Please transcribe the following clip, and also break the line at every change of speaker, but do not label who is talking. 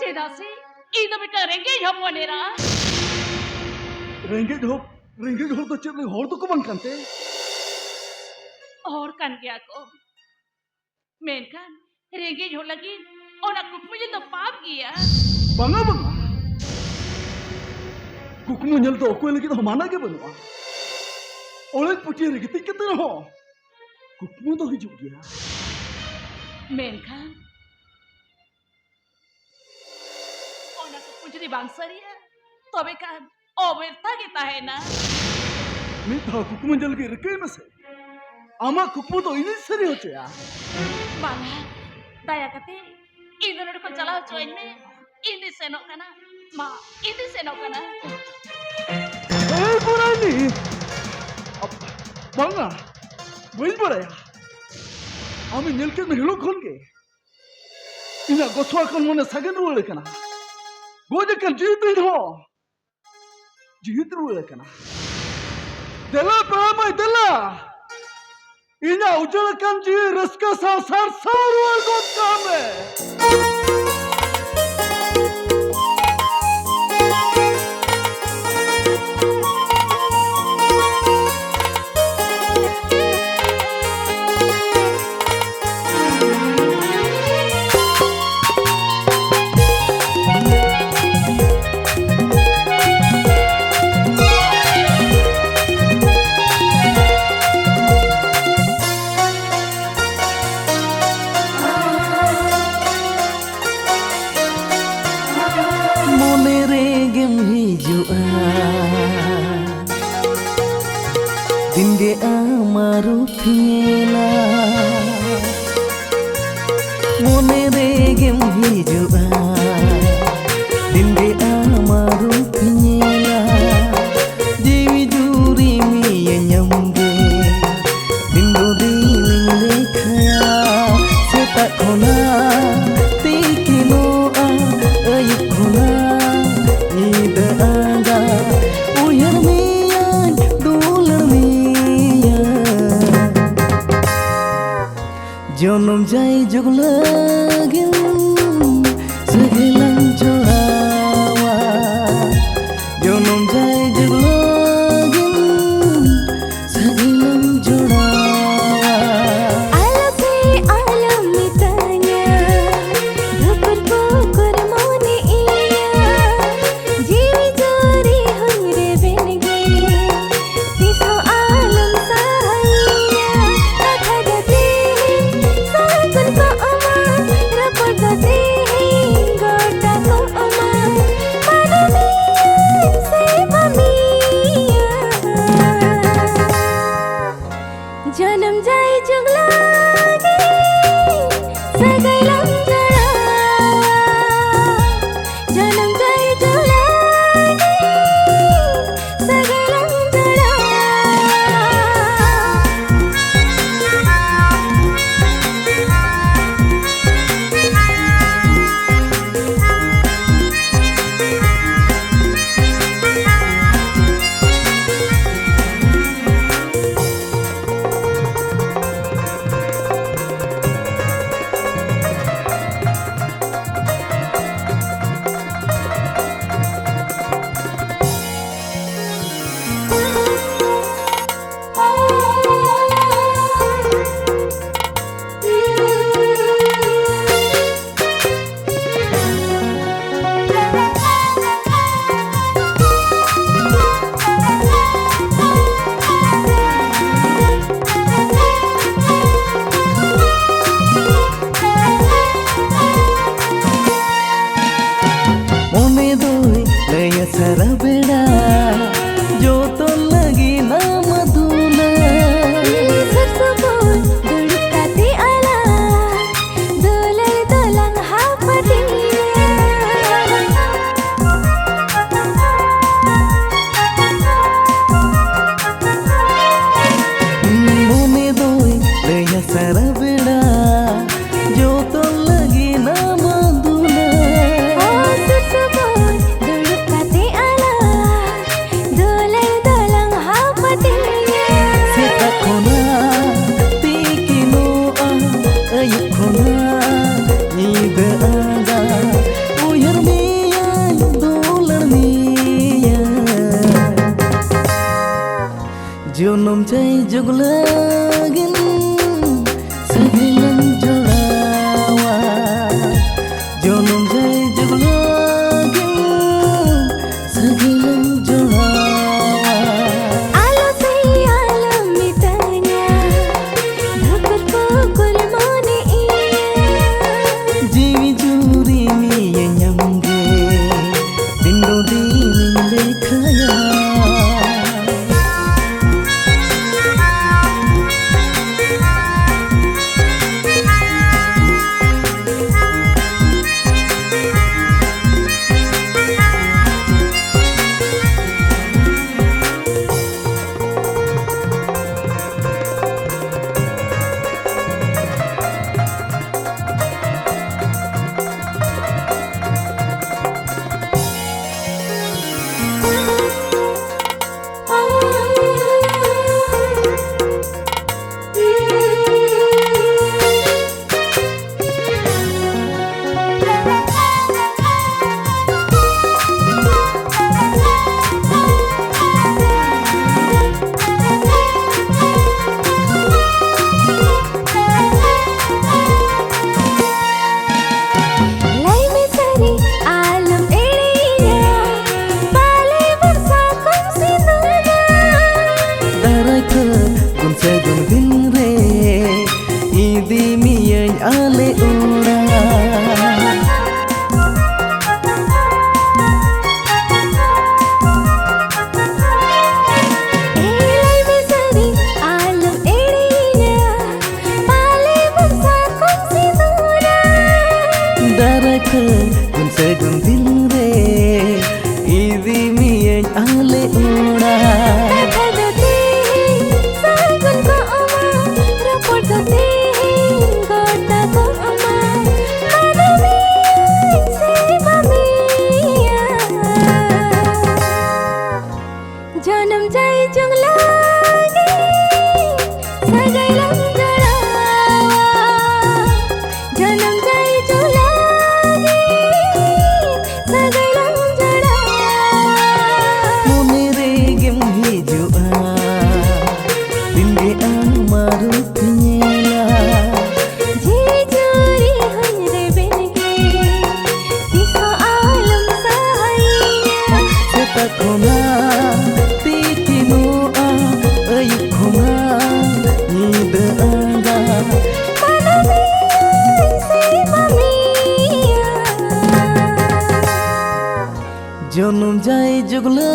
चेदा से इन बेटा रेंगे हपनेरा
रेंगे हो तो चेद हर तो को बन कानते
और कान गया को मेनखान रेंगे हो लगी और कुकमु जो तो पाप गया
बांगा कुकमु ñel तो अकोय लगी तो माना के बनुआ ओले पुटिया रे गिति केते हो कुकमु तो हिजुग गया
मेनखान और कुकमु जदी बांसरिया तबे कान ओबेरता के ताहेना
मिथा कुकमु ñel के रके मसे आमा कुकमु तो इनि सरी होचया
बांगा दया कते इन नोड को चलाओ चोइन में इनि सेनो कना मा इनि सेनो कना
ए पुरानी अब बांगा वही बड़ाया आमी ñel के हिलो खोल के इना गोथवा कन मने सगन रुले कना गोजे कन जीत रुले कना देला पामा देला इना उजल कन जी रसका सार रुल गोत कामे
Dinde amaru fiela mone regem hijua dinde amaru fiela dewi juri mi nyamge dindo diling lekhaya seta khona tikino ayik khona ida aga uyar miyan dular mi Jonum jai juglagin segilan jorawa Jonum jai juglagin segilan jorawa
Alapi alam mitanya dapat pokor mone iya jiwi jari hungre benge tiso alam sahaya kata gati sakun ko ama rapor gati gota ko ama manamiyan se mamiya janam jai juglagi sagailam jarawa janam jai juglagi sagailam
mone doi laya sarabeda jo to lagi nama duna
Sersebut dulkati ala dolar dolang hapatiya
mone doi laya sarabeda jo to lagi nama duna
Oh sersebut dulkati ala
jai juglagin sagilan jodawa janam jai juglagin sagilan jodawa
Alo say alam mitanya Dapat pukul mone iya
jiwi juri mi nyamge dindo din lekhaya
Lai mesari alam eriya Balai bersakung sinuna
darakha gun se gun din re idi mi ale ura
Lai mesari alam eriya Balai bersakung sinuna
darakha gun se gun din re idi mi ale ura
Kadati sagun ko ama Raport dati kota ko ama Madami si mamiya Janam jai jung lagi Sagailang jarawa Janam jai jung lagi Sagailang jarawa
mone re gem hijua dinde amaru pinyela
Jejuri hanyre benge Diso alam sahaya
seta khona tikinu a ai khona nida anga
Madami si mamiya
janam jai jugla